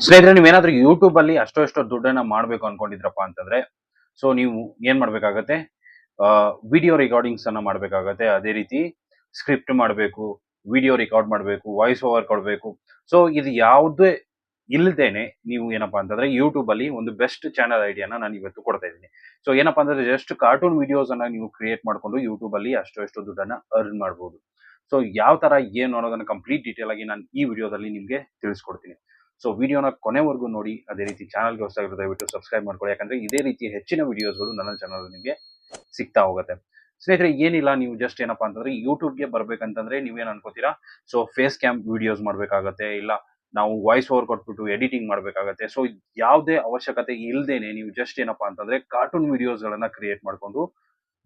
ಸ್ನೇಹಿತರೆ, ನೀವೇನಾದ್ರೂ ಯೂಟ್ಯೂಬ್ ಅಲ್ಲಿ ಅಷ್ಟೋ ದುಡ್ಡನ್ನ ಮಾಡ್ಬೇಕು ಅನ್ಕೊಂಡಿದ್ರಪ್ಪ ಅಂತಂದ್ರೆ, ಸೊ ನೀವು ಏನ್ ಮಾಡ್ಬೇಕಾಗತ್ತೆ, ವಿಡಿಯೋ ರೆಕಾರ್ಡಿಂಗ್ಸ್ ಅನ್ನ ಮಾಡ್ಬೇಕಾಗತ್ತೆ. ಅದೇ ರೀತಿ ಸ್ಕ್ರಿಪ್ಟ್ ಮಾಡಬೇಕು, ವಿಡಿಯೋ ರೆಕಾರ್ಡ್ ಮಾಡಬೇಕು, ವಾಯ್ಸ್ ಓವರ್ ಕೊಡಬೇಕು. ಸೊ ಇದು ಯಾವುದೇ ಇಲ್ಲದೇನೆ ನೀವು ಏನಪ್ಪಾ ಅಂತಂದ್ರೆ ಯೂಟ್ಯೂಬ್ ಅಲ್ಲಿ ಒಂದು ಬೆಸ್ಟ್ ಚಾನಲ್ ಐಡಿಯಾನ ನಾನು ಇವತ್ತು ಕೊಡ್ತಾ ಇದ್ದೀನಿ. ಸೊ ಏನಪ್ಪಾ ಅಂತಂದ್ರೆ ಜಸ್ಟ್ ಕಾರ್ಟೂನ್ ವಿಡಿಯೋಸ್ ಅನ್ನ ನೀವು ಕ್ರಿಯೇಟ್ ಮಾಡ್ಕೊಂಡು ಯೂಟ್ಯೂಬ್ ಅಲ್ಲಿ ಅಷ್ಟು ದುಡ್ಡನ್ನ ಅರ್ನ್ ಮಾಡಬಹುದು. ಸೊ ಯಾವ ತರ ಏನು ಅನ್ನೋದನ್ನ ಕಂಪ್ಲೀಟ್ ಡೀಟೇಲ್ ಆಗಿ ನಾನು ಈ ವಿಡಿಯೋದಲ್ಲಿ ನಿಮ್ಗೆ ತಿಳಿಸ್ಕೊಡ್ತೀನಿ. ಸೊ ವಿಡಿಯೋನ ಕೊನೆವರೆಗೂ ನೋಡಿ. ಅದೇ ರೀತಿ ಚಾನಲ್ಗೆ ಹೊಸದಾಗಿರೋ ದಯವಿಟ್ಟು ಸಬ್ಸ್ಕ್ರೈಬ್ ಮಾಡ್ಕೊಳ್ಳಿ, ಯಾಕಂದ್ರೆ ಇದೇ ರೀತಿ ಹೆಚ್ಚಿನ ವಿಡಿಯೋಸ್ಗಳು ನನ್ನ ಚಾನಲ್ ನಿಮಗೆ ಸಿಗ್ತಾ ಹೋಗುತ್ತೆ. ಸ್ನೇಹಿತರೆ, ಏನಿಲ್ಲ, ನೀವು ಜಸ್ಟ್ ಏನಪ್ಪಾ ಅಂತಂದ್ರೆ ಯೂಟ್ಯೂಬ್ಗೆ ಬರ್ಬೇಕಂತಂದ್ರೆ ನೀವೇನ್ ಅನ್ಕೋತೀರಾ, ಸೊ ಫೇಸ್ ಕ್ಯಾಮ್ ವಿಡಿಯೋಸ್ ಮಾಡ್ಬೇಕಾಗತ್ತೆ, ಇಲ್ಲ ನಾವು ವಾಯ್ಸ್ ಓವರ್ ಕೊಟ್ಬಿಟ್ಟು ಎಡಿಟಿಂಗ್ ಮಾಡ್ಬೇಕಾಗತ್ತೆ. ಸೊ ಯಾವುದೇ ಅವಶ್ಯಕತೆ ಇಲ್ದೇನೆ ನೀವು ಜಸ್ಟ್ ಏನಪ್ಪಾ ಅಂತಂದ್ರೆ ಕಾರ್ಟೂನ್ ವಿಡಿಯೋಸ್ ಗಳನ್ನ ಕ್ರಿಯೇಟ್ ಮಾಡ್ಕೊಂಡು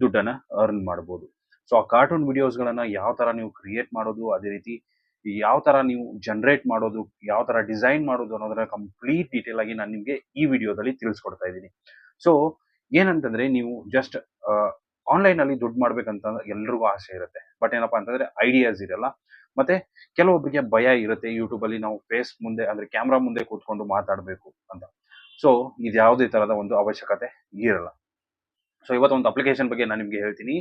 ದುಡ್ಡನ್ನ ಅರ್ನ್ ಮಾಡಬಹುದು. ಸೊ ಆ ಕಾರ್ಟೂನ್ ವಿಡಿಯೋಸ್ ಗಳನ್ನ ಯಾವ ತರ ನೀವು ಕ್ರಿಯೇಟ್ ಮಾಡೋದು, ಅದೇ ರೀತಿ ಯಾವ ತರ ನೀವು ಜನರೇಟ್ ಮಾಡೋದು, ಯಾವ ತರ ಡಿಸೈನ್ ಮಾಡೋದು ಅನ್ನೋದನ್ನ ಕಂಪ್ಲೀಟ್ ಡೀಟೇಲ್ ಆಗಿ ನಾನು ನಿಮ್ಗೆ ಈ ವಿಡಿಯೋದಲ್ಲಿ ತಿಳಿಸ್ಕೊಡ್ತಾ ಇದ್ದೀನಿ. ಸೊ ಏನಂತಂದ್ರೆ ನೀವು ಜಸ್ಟ್ ಆನ್ಲೈನ್ ಅಲ್ಲಿ ದುಡ್ಡು ಮಾಡ್ಬೇಕಂತ ಎಲ್ರಿಗೂ ಆಸೆ ಇರುತ್ತೆ. ಬಟ್ ಏನಪ್ಪಾ ಅಂತಂದ್ರೆ ಐಡಿಯಾಸ್ ಇರಲ್ಲ. ಮತ್ತೆ ಕೆಲವೊಬ್ಬರಿಗೆ ಭಯ ಇರುತ್ತೆ, ಯೂಟ್ಯೂಬ್ ಅಲ್ಲಿ ನಾವು ಫೇಸ್ ಮುಂದೆ ಅಂದ್ರೆ ಕ್ಯಾಮ್ರಾ ಮುಂದೆ ಕೂತ್ಕೊಂಡು ಮಾತಾಡಬೇಕು ಅಂತ. ಸೊ ಇದು ಯಾವುದೇ ತರದ ಒಂದು ಅವಶ್ಯಕತೆ ಇರಲ್ಲ. ಸೊ ಇವತ್ತು ಒಂದು ಅಪ್ಲಿಕೇಶನ್ ಬಗ್ಗೆ ನಾನು ನಿಮ್ಗೆ ಹೇಳ್ತೀನಿ.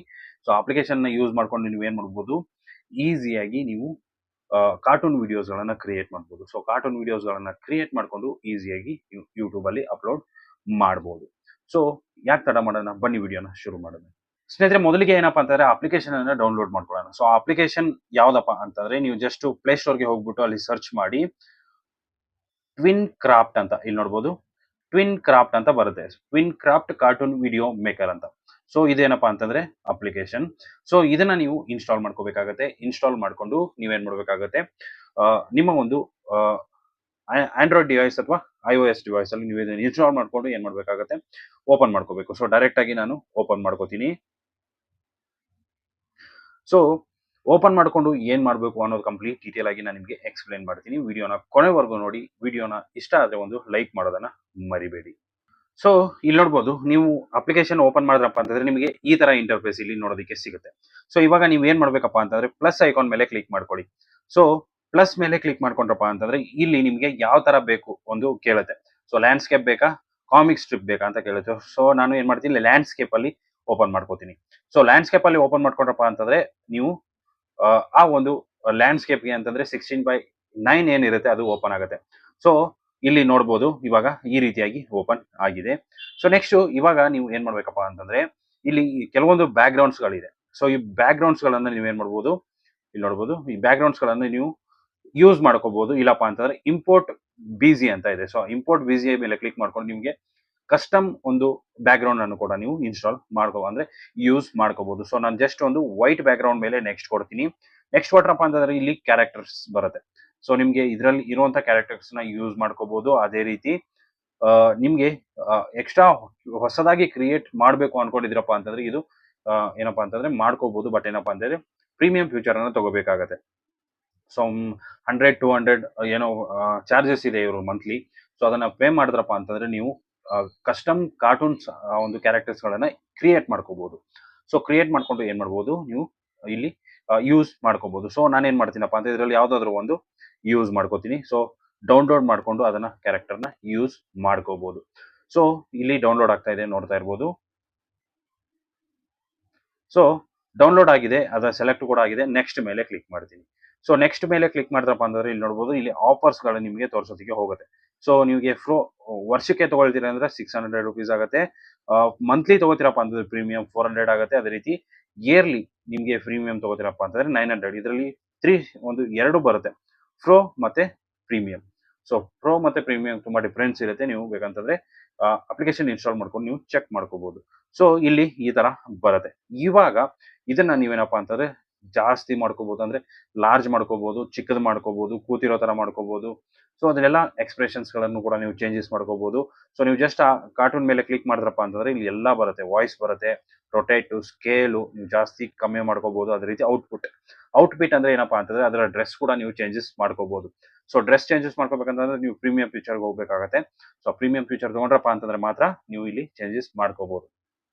ಸೊ ಅಪ್ಲಿಕೇಶನ್ ನ ಯೂಸ್ ಮಾಡ್ಕೊಂಡು ನೀವು ಏನ್ ಮಾಡ್ಬೋದು, ಈಸಿಯಾಗಿ ನೀವು ಕಾರ್ಟೂನ್ ವಿಡಿಯೋಸ್ ಗಳನ್ನ ಕ್ರಿಯೇಟ್ ಮಾಡ್ಬೋದು. ಸೊ ಕಾರ್ಟೂನ್ ವಿಡಿಯೋಸ್ ಗಳನ್ನ ಕ್ರಿಯೇಟ್ ಮಾಡ್ಕೊಂಡು ಈಸಿಯಾಗಿ ಯೂಟ್ಯೂಬ್ ಅಲ್ಲಿ ಅಪ್ಲೋಡ್ ಮಾಡಬಹುದು. ಸೊ ಯಾಕೆ ತಡ ಮಾಡೋಣ, ಬನ್ನಿ ವಿಡಿಯೋನ ಶುರು ಮಾಡೋಣ. ಸ್ನೇಹಿತರೆ, ಮೊದಲಿಗೆ ಏನಪ್ಪಾ ಅಂತಂದ್ರೆ ಅಪ್ಲಿಕೇಶನ್ ಅನ್ನ ಡೌನ್ಲೋಡ್ ಮಾಡ್ಕೊಳ್ಳೋಣ. ಸೊ ಅಪ್ಲಿಕೇಶನ್ ಯಾವ್ದಪ್ಪ ಅಂತಂದ್ರೆ ನೀವು ಜಸ್ಟ್ ಪ್ಲೇ ಸ್ಟೋರ್ಗೆ ಹೋಗ್ಬಿಟ್ಟು ಅಲ್ಲಿ ಸರ್ಚ್ ಮಾಡಿ ಟ್ವಿನ್ ಕ್ರಾಫ್ಟ್ ಅಂತ, ಇಲ್ಲಿ ನೋಡ್ಬೋದು ಟ್ವಿನ್ ಕ್ರಾಫ್ಟ್ ಅಂತ ಬರುತ್ತೆ. Twin craft cartoon video maker ಅಂತ. ಸೊ ಇದೇನಪ್ಪಾ ಅಂತಂದ್ರೆ ಅಪ್ಲಿಕೇಶನ್. ಸೊ ಇದನ್ನ ನೀವು ಇನ್ಸ್ಟಾಲ್ ಮಾಡ್ಕೋಬೇಕಾಗತ್ತೆ. ಇನ್ಸ್ಟಾಲ್ ಮಾಡ್ಕೊಂಡು ನೀವೇನ್ ಮಾಡ್ಬೇಕಾಗತ್ತೆ, ನಿಮ್ಮ ಒಂದು ಆಂಡ್ರಾಯ್ಡ್ ಡಿವೈಸ್ ಅಥವಾ iOS ಡಿವೈಸ್ ಅಲ್ಲಿ ನೀವು ಇದನ್ನ ಇನ್ಸ್ಟಾಲ್ ಮಾಡ್ಕೊಂಡು ಏನ್ ಮಾಡ್ಬೇಕಾಗತ್ತೆ, ಓಪನ್ ಮಾಡ್ಕೋಬೇಕು. ಸೊ ಡೈರೆಕ್ಟ್ ಆಗಿ ನಾನು ಓಪನ್ ಮಾಡ್ಕೋತೀನಿ. ಸೊ ಓಪನ್ ಮಾಡ್ಕೊಂಡು ಏನ್ ಮಾಡಬೇಕು ಅನ್ನೋದು ಕಂಪ್ಲೀಟ್ ಡೀಟೇಲ್ ಆಗಿ ನಾನು ನಿಮಗೆ ಎಕ್ಸ್ಪ್ಲೈನ್ ಮಾಡ್ತೀನಿ. ವಿಡಿಯೋನ ಕೊನೆವರೆಗೂ ನೋಡಿ. ವಿಡಿಯೋನ ಇಷ್ಟ ಆದ್ರೆ ಒಂದು ಲೈಕ್ ಮಾಡೋದನ್ನ ಮರಿಬೇಡಿ. ಸೊ ಇಲ್ಲಿ ನೋಡ್ಬೋದು, ನೀವು ಅಪ್ಲಿಕೇಶನ್ ಓಪನ್ ಮಾಡಿದ್ರಪ್ಪ ಅಂತಂದ್ರೆ ನಿಮಗೆ ಈ ತರ ಇಂಟರ್ಫೇಸ್ ಇಲ್ಲಿ ನೋಡೋದಕ್ಕೆ ಸಿಗುತ್ತೆ. ಸೊ ಇವಾಗ ನೀವು ಏನ್ ಮಾಡ್ಬೇಕಪ್ಪ ಅಂತಂದ್ರೆ ಪ್ಲಸ್ ಐಕಾನ್ ಮೇಲೆ ಕ್ಲಿಕ್ ಮಾಡ್ಕೊಳ್ಳಿ. ಸೊ ಪ್ಲಸ್ ಮೇಲೆ ಕ್ಲಿಕ್ ಮಾಡ್ಕೊಂಡ್ರಪ್ಪ ಅಂತಂದ್ರೆ ಇಲ್ಲಿ ನಿಮಗೆ ಯಾವ ತರ ಬೇಕು ಒಂದು ಕೇಳುತ್ತೆ. ಸೊ ಲ್ಯಾಂಡ್ಸ್ಕೇಪ್ ಬೇಕಾ, ಕಾಮಿಕ್ ಸ್ಟ್ರಿಪ್ ಬೇಕಾ ಅಂತ ಕೇಳುತ್ತೆ. ಸೊ ನಾನು ಏನ್ ಮಾಡ್ತೀನಿ, ಲ್ಯಾಂಡ್ಸ್ಕೇಪ್ ಅಲ್ಲಿ ಓಪನ್ ಮಾಡ್ಕೋತೀನಿ. ಸೊ ಲ್ಯಾಂಡ್ಸ್ಕೇಪ್ ಅಲ್ಲಿ ಓಪನ್ ಮಾಡ್ಕೊಂಡ್ರಪ್ಪ ಅಂತಂದ್ರೆ ನೀವು ಆ ಒಂದು ಲ್ಯಾಂಡ್ಸ್ಕೇಪ್ಗೆ ಅಂತಂದ್ರೆ 16:9 ಏನಿರುತ್ತೆ ಅದು ಓಪನ್ ಆಗುತ್ತೆ. ಸೊ ಇಲ್ಲಿ ನೋಡ್ಬೋದು ಇವಾಗ ಈ ರೀತಿಯಾಗಿ ಓಪನ್ ಆಗಿದೆ. ಸೊ ನೆಕ್ಸ್ಟ್ ಇವಾಗ ನೀವು ಏನ್ ಮಾಡ್ಬೇಕಪ್ಪ ಅಂತಂದ್ರೆ ಇಲ್ಲಿ ಕೆಲವೊಂದು ಬ್ಯಾಕ್ ಗ್ರೌಂಡ್ಸ್ ಗಳಿದೆ. ಸೊ ಈ ಬ್ಯಾಕ್ ಗ್ರೌಂಡ್ಸ್ ಗಳನ್ನ ನೀವು ಏನ್ ಮಾಡ್ಬೋದು, ಇಲ್ಲಿ ನೋಡ್ಬೋದು ಈ ಬ್ಯಾಕ್ ಗ್ರೌಂಡ್ಸ್ ಗಳನ್ನ ನೀವು ಯೂಸ್ ಮಾಡ್ಕೋಬಹುದು. ಇಲ್ಲಪ್ಪ ಅಂತಂದ್ರೆ ಇಂಪೋರ್ಟ್ ಬಿಜಿ ಅಂತ ಇದೆ. ಸೊ ಇಂಪೋರ್ಟ್ ಬಿಜಿ ಮೇಲೆ ಕ್ಲಿಕ್ ಮಾಡ್ಕೊಂಡು ನಿಮ್ಗೆ ಕಸ್ಟಮ್ ಒಂದು ಬ್ಯಾಕ್ ಗ್ರೌಂಡ್ ಅನ್ನು ಕೂಡ ನೀವು ಇನ್ಸ್ಟಾಲ್ ಅಂದ್ರೆ ಯೂಸ್ ಮಾಡ್ಕೋಬಹುದು. ಸೊ ನಾನು ಜಸ್ಟ್ ಒಂದು ವೈಟ್ ಬ್ಯಾಕ್ ಗ್ರೌಂಡ್ ಮೇಲೆ ನೆಕ್ಸ್ಟ್ ಕೊಡ್ತೀನಿ. ನೆಕ್ಸ್ಟ್ ಕೊಟ್ರಪ್ಪ ಅಂತಂದ್ರೆ ಇಲ್ಲಿ ಕ್ಯಾರೆಕ್ಟರ್ಸ್ ಬರುತ್ತೆ. ಸೊ ನಿಮ್ಗೆ ಇದರಲ್ಲಿ ಇರುವಂತ ಕ್ಯಾರೆಕ್ಟರ್ಸ್ ನ ಯೂಸ್ ಮಾಡ್ಕೋಬಹುದು. ಅದೇ ರೀತಿ ನಿಮ್ಗೆ ಎಕ್ಸ್ಟ್ರಾ ಹೊಸದಾಗಿ ಕ್ರಿಯೇಟ್ ಮಾಡ್ಬೇಕು ಅನ್ಕೊಂಡಿದ್ರಪ್ಪ ಅಂತಂದ್ರೆ ಇದು ಏನಪ್ಪಾ ಅಂತಂದ್ರೆ ಮಾಡ್ಕೋಬಹುದು. ಬಟ್ ಏನಪ್ಪಾ ಅಂತಂದ್ರೆ ಪ್ರೀಮಿಯಂ ಫ್ಯೂಚರ್ ಅನ್ನ ತಗೋಬೇಕಾಗತ್ತೆ. ಸೊ 100-200 ಏನೋ ಚಾರ್ಜಸ್ ಇದೆ ಇವರು ಮಂತ್ಲಿ. ಸೊ ಅದನ್ನ ಪೇ ಮಾಡಿದ್ರಪ್ಪ ಅಂತಂದ್ರೆ ನೀವು ಕಸ್ಟಮ್ ಕಾರ್ಟೂನ್ಸ್ ಒಂದು ಕ್ಯಾರೆಕ್ಟರ್ಸ್ ಗಳನ್ನ ಕ್ರಿಯೇಟ್ ಮಾಡ್ಕೋಬಹುದು. ಸೊ ಕ್ರಿಯೇಟ್ ಮಾಡ್ಕೊಂಡು ಏನ್ ಮಾಡ್ಬೋದು, ನೀವು ಇಲ್ಲಿ ಯೂಸ್ ಮಾಡ್ಕೋಬಹುದು. ಸೊ ನಾನೇನ್ ಮಾಡ್ತೀನಪ್ಪ ಅಂತ ಇದ್ರಲ್ಲಿ ಯಾವ್ದಾದ್ರು ಒಂದು ಯೂಸ್ ಮಾಡ್ಕೋತೀನಿ. ಸೊ ಡೌನ್ಲೋಡ್ ಮಾಡ್ಕೊಂಡು ಅದನ್ನ ಕ್ಯಾರೆಕ್ಟರ್ನ ಯೂಸ್ ಮಾಡ್ಕೋಬಹುದು. ಸೊ ಇಲ್ಲಿ ಡೌನ್ಲೋಡ್ ಆಗ್ತಾ ಇದೆ, ನೋಡ್ತಾ ಇರ್ಬೋದು. ಸೊ ಡೌನ್ಲೋಡ್ ಆಗಿದೆ, ಅದರ ಸೆಲೆಕ್ಟ್ ಕೂಡ ಆಗಿದೆ. ನೆಕ್ಸ್ಟ್ ಮೇಲೆ ಕ್ಲಿಕ್ ಮಾಡ್ತೀನಿ. ಸೊ ನೆಕ್ಸ್ಟ್ ಮೇಲೆ ಕ್ಲಿಕ್ ಮಾಡಿದ್ರಪ್ಪ ಅಂತಂದ್ರೆ ಇಲ್ಲಿ ನೋಡ್ಬೋದು ಇಲ್ಲಿ ಆಫರ್ಸ್ ಗಳು ನಿಮಗೆ ತೋರಿಸೋದಕ್ಕೆ ಹೋಗುತ್ತೆ. ಸೊ ನಿಮಗೆ ವರ್ಷಕ್ಕೆ ತಗೊಳ್ತೀರಾ ಅಂದ್ರೆ 600 ರುಪೀಸ್ ಆಗುತ್ತೆ. ಮಂತ್ಲಿ ತಗೋತೀರಪ್ಪ ಅಂತಂದ್ರೆ ಪ್ರೀಮಿಯಂ 400 ಆಗುತ್ತೆ. ಅದೇ ರೀತಿ ಇಯರ್ಲಿ ನಿಮಗೆ ಪ್ರೀಮಿಯಂ ತಗೋತೀರಪ್ಪ ಅಂತಂದ್ರೆ 900. ಇದರಲ್ಲಿ ಎರಡು ಬರುತ್ತೆ, ಪ್ರೋ ಮತ್ತೆ ಪ್ರೀಮಿಯಂ. ಸೊ ಪ್ರೋ ಮತ್ತೆ ಪ್ರೀಮಿಯಂ ತುಂಬಾ ಡಿಫ್ರೆನ್ಸ್ ಇರುತ್ತೆ. ನೀವು ಬೇಕಂತಂದ್ರೆ ಅಪ್ಲಿಕೇಶನ್ ಇನ್ಸ್ಟಾಲ್ ಮಾಡ್ಕೊಂಡು ನೀವು ಚೆಕ್ ಮಾಡ್ಕೋಬಹುದು. ಸೊ ಇಲ್ಲಿ ಈ ತರ ಬರುತ್ತೆ. ಇವಾಗ ಇದನ್ನ ನೀವೇನಪ್ಪಾ ಅಂತಂದ್ರೆ ಜಾಸ್ತಿ ಮಾಡ್ಕೋಬಹುದು, ಅಂದ್ರೆ ಲಾರ್ಜ್ ಮಾಡ್ಕೋಬಹುದು, ಚಿಕ್ಕದ್ ಮಾಡ್ಕೋಬಹುದು, ಕೂತಿರೋ ತರ ಮಾಡ್ಕೋಬಹುದು. ಸೊ ಅದನ್ನೆಲ್ಲ ಎಕ್ಸ್ಪ್ರೆಷನ್ಸ್ ಗಳನ್ನು ಕೂಡ ನೀವು ಚೇಂಜಸ್ ಮಾಡ್ಕೋಬಹುದು. ಸೊ ನೀವು ಜಸ್ಟ್ ಆ ಕಾರ್ಟೂನ್ ಮೇಲೆ ಕ್ಲಿಕ್ ಮಾಡಿದ್ರಪ್ಪ ಅಂತಂದ್ರೆ ಇಲ್ಲಿ ಎಲ್ಲಾ ಬರುತ್ತೆ, ವಾಯ್ಸ್ ಬರುತ್ತೆ, ರೊಟೇಟ್, ಸ್ಕೇಲು ನೀವು ಜಾಸ್ತಿ ಕಮ್ಮಿ ಮಾಡ್ಕೋಬಹುದು. ಅದೇ ರೀತಿ ಔಟ್ಫಿಟ್ ಅಂದ್ರೆ ಏನಪ್ಪಾ ಅಂತಂದ್ರೆ ಅದರ ಡ್ರೆಸ್ ಕೂಡ ನೀವು ಚೇಂಜಸ್ ಮಾಡ್ಕೋಬಹುದು. ಸೊ ಡ್ರೆಸ್ ಚೇಂಜಸ್ ಮಾಡ್ಕೋಬೇಕಂತಂದ್ರೆ ನೀವು ಪ್ರೀಮಿಯಂ ಫೀಚರ್ಗೆ ಹೋಗ್ಬೇಕಾಗತ್ತೆ. ಸೊ ಪ್ರೀಮಿಯಂ ಫೀಚರ್ ತಗೊಂಡ್ರಪ್ಪ ಅಂತಂದ್ರೆ ಮಾತ್ರ ನೀವು ಇಲ್ಲಿ ಚೇಂಜಸ್ ಮಾಡ್ಕೋಬಹುದು.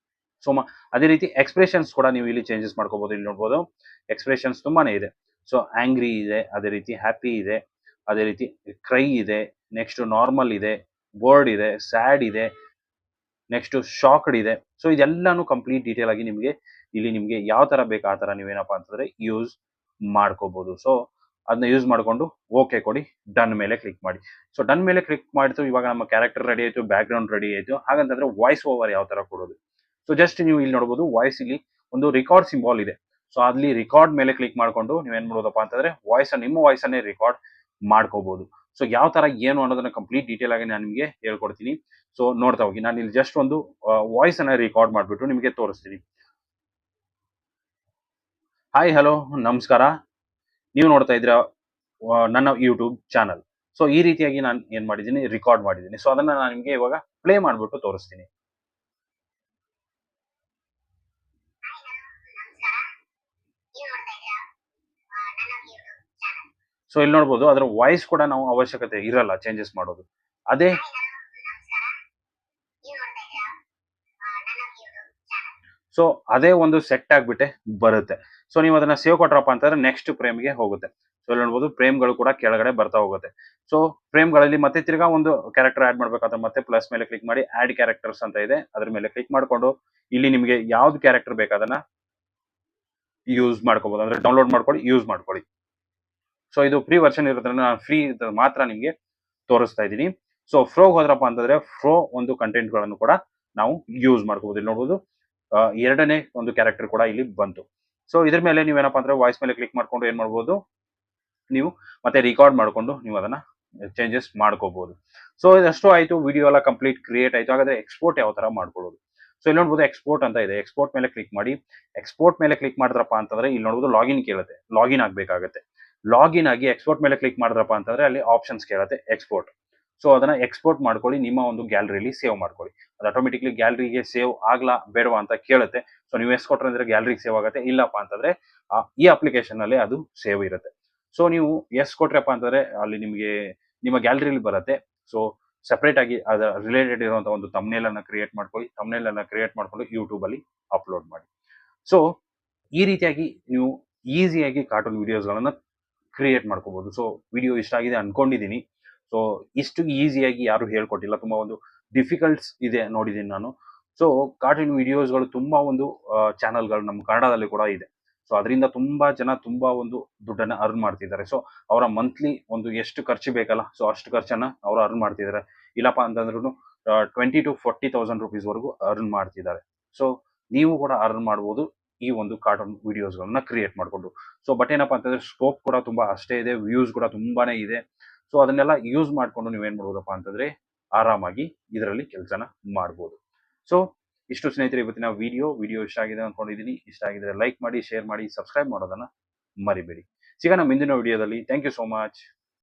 ಸೊ ಅದೇ ರೀತಿ ಎಕ್ಸ್ಪ್ರೆಷನ್ಸ್ ಕೂಡ ನೀವು ಇಲ್ಲಿ ಚೇಂಜಸ್ ಮಾಡ್ಕೋಬಹುದು. ಇಲ್ಲಿ ನೋಡ್ಬೋದು ಎಕ್ಸ್ಪ್ರೆಷನ್ಸ್ ತುಂಬಾನೇ ಇದೆ. ಸೊ ಆಂಗ್ರಿ ಇದೆ, ಅದೇ ರೀತಿ ಹ್ಯಾಪಿ ಇದೆ, ಅದೇ ರೀತಿ ಕ್ರೈ ಇದೆ, ನೆಕ್ಸ್ಟ್ ನಾರ್ಮಲ್ ಇದೆ, ಬೋರ್ಡ್ ಇದೆ, ಸ್ಯಾಡ್ ಇದೆ, ನೆಕ್ಸ್ಟ್ ಶಾಕ್ಡ್ ಇದೆ. ಸೊ ಇದೆಲ್ಲಾನು ಕಂಪ್ಲೀಟ್ ಡೀಟೇಲ್ ಆಗಿ ನಿಮಗೆ ಇಲ್ಲಿ ನಿಮಗೆ ಯಾವ ತರ ಬೇಕು ಆ ತರ ನೀವೇನಪ್ಪಾ ಅಂತಂದ್ರೆ ಯೂಸ್ ಮಾಡ್ಕೋಬಹುದು. ಸೊ ಅದನ್ನ ಯೂಸ್ ಮಾಡ್ಕೊಂಡು ಓಕೆ ಕೊಡಿ, ಡನ್ ಮೇಲೆ ಕ್ಲಿಕ್ ಮಾಡಿ. ಸೊ ಡನ್ ಮೇಲೆ ಕ್ಲಿಕ್ ಮಾಡಿತು, ಇವಾಗ ನಮ್ಮ ಕ್ಯಾರೆಕ್ಟರ್ ರೆಡಿ ಆಯ್ತು, ಬ್ಯಾಕ್ ಗ್ರೌಂಡ್ ರೆಡಿ ಆಯ್ತು. ಹಾಗಂತಂದ್ರೆ ವಾಯ್ಸ್ ಓವರ್ ಯಾವ ತರ ಕೊಡೋದು. ಸೊ ಜಸ್ಟ್ ನೀವು ಇಲ್ಲಿ ನೋಡಬಹುದು, ವಾಯ್ಸ್ ಇಲ್ಲಿ ಒಂದು ರಿಕಾರ್ಡ್ ಸಿಂಬಾಲ್ ಇದೆ. ಸೊ ಅಲ್ಲಿ ರಿಕಾರ್ಡ್ ಮೇಲೆ ಕ್ಲಿಕ್ ಮಾಡ್ಕೊಂಡು ನೀವೇನ್ ಮಾಡ್ಬೋದಪ್ಪ ಅಂತಂದ್ರೆ ನಿಮ್ಮ ವಾಯ್ಸ್ ಅನ್ನೇ ರಿಕಾರ್ಡ್ ಮಾಡ್ಕೋಬಹುದು. ಸೊ ಯಾವ ತರ ಏನು ಅನ್ನೋದನ್ನ ಕಂಪ್ಲೀಟ್ ಡೀಟೇಲ್ ಆಗಿ ನಾನು ನಿಮಗೆ ಹೇಳ್ಕೊಡ್ತೀನಿ. ಸೊ ನೋಡ್ತಾ ಹೋಗಿ. ನಾನು ಇಲ್ಲಿ ಜಸ್ಟ್ ಒಂದು ವಾಯ್ಸ್ ಅನ್ನ ರೆಕಾರ್ಡ್ ಮಾಡ್ಬಿಟ್ಟು ನಿಮಗೆ ತೋರಿಸ್ತೀನಿ. ಹಾಯ್, ಹಲೋ, ನಮಸ್ಕಾರ. ನೀವು ನೋಡ್ತಾ ಇದ್ರ ನನ್ನ ಯೂಟ್ಯೂಬ್ ಚಾನಲ್. ಸೊ ಈ ರೀತಿಯಾಗಿ ನಾನು ಏನ್ ಮಾಡಿದ್ದೀನಿ, ರೆಕಾರ್ಡ್ ಮಾಡಿದ್ದೀನಿ. ಸೊ ಅದನ್ನ ನಾನು ನಿಮಗೆ ಇವಾಗ ಪ್ಲೇ ಮಾಡ್ಬಿಟ್ಟು ತೋರಿಸ್ತೀನಿ. ಸೊ ಇಲ್ಲಿ ನೋಡ್ಬೋದು, ಅದರ ವಾಯ್ಸ್ ಕೂಡ ನಾವು ಅವಶ್ಯಕತೆ ಇರಲ್ಲ ಚೇಂಜಸ್ ಮಾಡೋದು. ಅದೇ ಸೊ ಅದೇ ಒಂದು ಸೆಟ್ ಆಗ್ಬಿಟ್ಟೆ ಬರುತ್ತೆ. ಸೊ ನೀವು ಅದನ್ನ ಸೇವ್ ಕೊಟ್ರಪ್ಪ ಅಂತಂದ್ರೆ ನೆಕ್ಸ್ಟ್ ಫ್ರೇಮ್ಗೆ ಹೋಗುತ್ತೆ. ಸೊ ಇಲ್ಲಿ ನೋಡ್ಬೋದು, ಫ್ರೇಮ್ಗಳು ಕೂಡ ಕೆಳಗಡೆ ಬರ್ತಾ ಹೋಗುತ್ತೆ. ಸೊ ಫ್ರೇಮ್ಗಳಲ್ಲಿ ಮತ್ತೆ ತಿರ್ಗಾ ಒಂದು ಕ್ಯಾರೆಕ್ಟರ್ ಆಡ್ ಮಾಡ್ಬೇಕಾದ್ರೆ ಮತ್ತೆ ಪ್ಲಸ್ ಮೇಲೆ ಕ್ಲಿಕ್ ಮಾಡಿ ಆಡ್ ಕ್ಯಾರೆಕ್ಟರ್ಸ್ ಅಂತ ಇದೆ, ಅದ್ರ ಮೇಲೆ ಕ್ಲಿಕ್ ಮಾಡ್ಕೊಂಡು ಇಲ್ಲಿ ನಿಮಗೆ ಯಾವ್ದು ಕ್ಯಾರೆಕ್ಟರ್ ಬೇಕು ಅದನ್ನ ಯೂಸ್ ಮಾಡ್ಕೋಬಹುದು. ಅಂದ್ರೆ ಡೌನ್ಲೋಡ್ ಮಾಡ್ಕೊಳ್ಳಿ, ಯೂಸ್ ಮಾಡ್ಕೊಳ್ಳಿ. ಸೊ ಇದು ಫ್ರೀ ವರ್ಷನ್ ಇರೋದ್ರಿಂದ ನಾನು ಫ್ರೀ ಮಾತ್ರ ನಿಮಗೆ ತೋರಿಸ್ತಾ ಇದ್ದೀನಿ. ಸೊ ಫ್ರೋ ಹೋದ್ರಪ್ಪ ಅಂತಂದ್ರೆ ಫ್ರೋ ಒಂದು ಕಂಟೆಂಟ್ ಗಳನ್ನು ಕೂಡ ನಾವು ಯೂಸ್ ಮಾಡ್ಕೋಬಹುದು. ಇಲ್ಲಿ ನೋಡಬಹುದು, ಎರಡನೇ ಒಂದು ಕ್ಯಾರೆಕ್ಟರ್ ಕೂಡ ಇಲ್ಲಿ ಬಂತು. ಸೊ ಇದ್ರ ಮೇಲೆ ನೀವೇನಪ್ಪ ಅಂದ್ರೆ ವಾಯ್ಸ್ ಮೇಲೆ ಕ್ಲಿಕ್ ಮಾಡ್ಕೊಂಡು ಏನ್ ಮಾಡ್ಬೋದು, ನೀವು ಮತ್ತೆ ರಿಕಾರ್ಡ್ ಮಾಡ್ಕೊಂಡು ನೀವು ಅದನ್ನ ಚೇಂಜಸ್ ಮಾಡ್ಕೋಬಹುದು. ಸೊ ಇದಷ್ಟು ಆಯ್ತು, ವಿಡಿಯೋ ಎಲ್ಲ ಕಂಪ್ಲೀಟ್ ಕ್ರಿಯೇಟ್ ಆಯ್ತು. ಹಾಗಾದ್ರೆ ಎಕ್ಸ್ಪೋರ್ಟ್ ಯಾವ ತರ ಮಾಡ್ಕೊಳ್ಳೋದು. ಸೊ ಇಲ್ಲಿ ನೋಡ್ಬೋದು, ಎಕ್ಸ್ಪೋರ್ಟ್ ಅಂತ ಇದೆ. ಎಕ್ಸ್ಪೋರ್ಟ್ ಮೇಲೆ ಕ್ಲಿಕ್ ಮಾಡಿ. ಎಕ್ಸ್ಪೋರ್ಟ್ ಮೇಲೆ ಕ್ಲಿಕ್ ಮಾಡಿದ್ರಪ್ಪ ಅಂತಂದ್ರೆ ಇಲ್ಲಿ ನೋಡ್ಬೋದು ಲಾಗಿನ್ ಕೇಳುತ್ತೆ, ಲಾಗಿನ್ ಆಗ್ಬೇಕಾಗತ್ತೆ. ಲಾಗಿನ್ ಆಗಿ ಎಕ್ಸ್ಪೋರ್ಟ್ ಮೇಲೆ ಕ್ಲಿಕ್ ಮಾಡಿದ್ರಪ್ಪ ಅಂತಂದ್ರೆ ಅಲ್ಲಿ ಆಪ್ಷನ್ಸ್ ಕೇಳುತ್ತೆ ಎಕ್ಸ್ಪೋರ್ಟ್. ಸೊ ಅದನ್ನ ಎಕ್ಸ್ಪೋರ್ಟ್ ಮಾಡ್ಕೊಳ್ಳಿ, ನಿಮ್ಮ ಒಂದು ಗ್ಯಾಲರಿಲಿ ಸೇವ್ ಮಾಡ್ಕೊಳ್ಳಿ. ಅದು ಆಟೋಮೆಟಿಕ್ಲಿ ಗ್ಯಾಲರಿಗೆ ಸೇವ್ ಆಗ್ಲಾ ಬೇಡವಾ ಅಂತ ಕೇಳುತ್ತೆ. ಸೊ ನೀವು ಎಷ್ಟು ಕೊಟ್ರೆ ಅಂದ್ರೆ ಗ್ಯಾಲರಿಗೆ ಸೇವ್ ಆಗುತ್ತೆ, ಇಲ್ಲಪ್ಪ ಅಂತಂದ್ರೆ ಈ ಅಪ್ಲಿಕೇಶನ್ ಅಲ್ಲಿ ಅದು ಸೇವ್ ಇರುತ್ತೆ. ಸೊ ನೀವು ಎಸ್ ಕೊಟ್ರಪ್ಪ ಅಂತಂದ್ರೆ ಅಲ್ಲಿ ನಿಮಗೆ ನಿಮ್ಮ ಗ್ಯಾಲರಿಲಿ ಬರುತ್ತೆ. ಸೊ ಸೆಪರೇಟ್ ಆಗಿ ಅದರ ರಿಲೇಟೆಡ್ ಇರುವಂತಹ ಒಂದು ತಮ್ನೇಲ್ ಅನ್ನ ಕ್ರಿಯೇಟ್ ಮಾಡ್ಕೊಳ್ಳಿ. ತಮ್ನೇಲ್ ಅನ್ನ ಕ್ರಿಯೇಟ್ ಮಾಡ್ಕೊಂಡು ಯೂಟ್ಯೂಬ್ ಅಲ್ಲಿ ಅಪ್ಲೋಡ್ ಮಾಡಿ. ಸೊ ಈ ರೀತಿಯಾಗಿ ನೀವು ಈಸಿಯಾಗಿ ಕಾರ್ಟೂನ್ ವಿಡಿಯೋಸ್ಗಳನ್ನ ಕ್ರಿಯೇಟ್ ಮಾಡ್ಕೋಬಹುದು. ಸೊ ವಿಡಿಯೋ ಇಷ್ಟ ಆಗಿದೆ ಅನ್ಕೊಂಡಿದ್ದೀನಿ. ಸೊ ಇಷ್ಟು ಈಸಿಯಾಗಿ ಯಾರು ಹೇಳ್ಕೊಟ್ಟಿಲ್ಲ, ತುಂಬಾ ಒಂದು ಡಿಫಿಕಲ್ಟ್ಸ್ ಇದೆ ನೋಡಿದ್ದೀನಿ ನಾನು. ಸೊ ಕಾರ್ಟೂನ್ ವಿಡಿಯೋಸ್ಗಳು ತುಂಬಾ ಒಂದು ಚಾನಲ್ಗಳು ನಮ್ಮ ಕನ್ನಡದಲ್ಲಿ ಕೂಡ ಇದೆ. ಸೊ ಅದರಿಂದ ತುಂಬಾ ಜನ ತುಂಬಾ ಒಂದು ದುಡ್ಡನ್ನ ಅರ್ನ್ ಮಾಡ್ತಿದ್ದಾರೆ. ಸೊ ಅವರ ಮಂತ್ಲಿ ಒಂದು ಎಷ್ಟು ಖರ್ಚು ಬೇಕಲ್ಲ, ಸೊ ಅಷ್ಟು ಖರ್ಚನ್ನ ಅವರು ಅರ್ನ್ ಮಾಡ್ತಿದ್ದಾರೆ. ಇಲ್ಲಪ್ಪ ಅಂತಂದ್ರೂ 20,000 to 40,000 rupees ವರೆಗೂ ಅರ್ನ್ ಮಾಡ್ತಿದ್ದಾರೆ. ಸೊ ನೀವು ಕೂಡ ಅರ್ನ್ ಮಾಡ್ಬೋದು ಈ ಒಂದು ಕಾರ್ಟೂನ್ ವಿಡಿಯೋಸ್ಗಳನ್ನ ಕ್ರಿಯೇಟ್ ಮಾಡಿಕೊಂಡು. ಸೊ ಬಟ್ ಏನಪ್ಪಾ ಅಂತಂದ್ರೆ ಸ್ಕೋಪ್ ಕೂಡ ತುಂಬಾ ಅಷ್ಟೇ ಇದೆ, ವ್ಯೂಸ್ ಕೂಡ ತುಂಬಾನೇ ಇದೆ. ಸೊ ಅದನ್ನೆಲ್ಲ ಯೂಸ್ ಮಾಡ್ಕೊಂಡು ನೀವೇನ್ ಮಾಡ್ಬೋದಪ್ಪ ಅಂತಂದ್ರೆ ಆರಾಮಾಗಿ ಇದರಲ್ಲಿ ಕೆಲಸನ ಮಾಡ್ಬೋದು. ಸೊ ಇಷ್ಟು ಸ್ನೇಹಿತರೆ, ಇವತ್ತಿನ ವಿಡಿಯೋ ಇಷ್ಟ ಆಗಿದೆ ಅನ್ಕೊಂಡಿದ್ದೀನಿ. ಇಷ್ಟ ಆಗಿದ್ರೆ ಲೈಕ್ ಮಾಡಿ, ಶೇರ್ ಮಾಡಿ, ಸಬ್ಸ್ಕ್ರೈಬ್ ಮಾಡೋದನ್ನ ಮರಿಬೇಡಿ. ಸಿಗೋಣ ಮುಂದಿನ ವಿಡಿಯೋದಲ್ಲಿ. Thank you so much.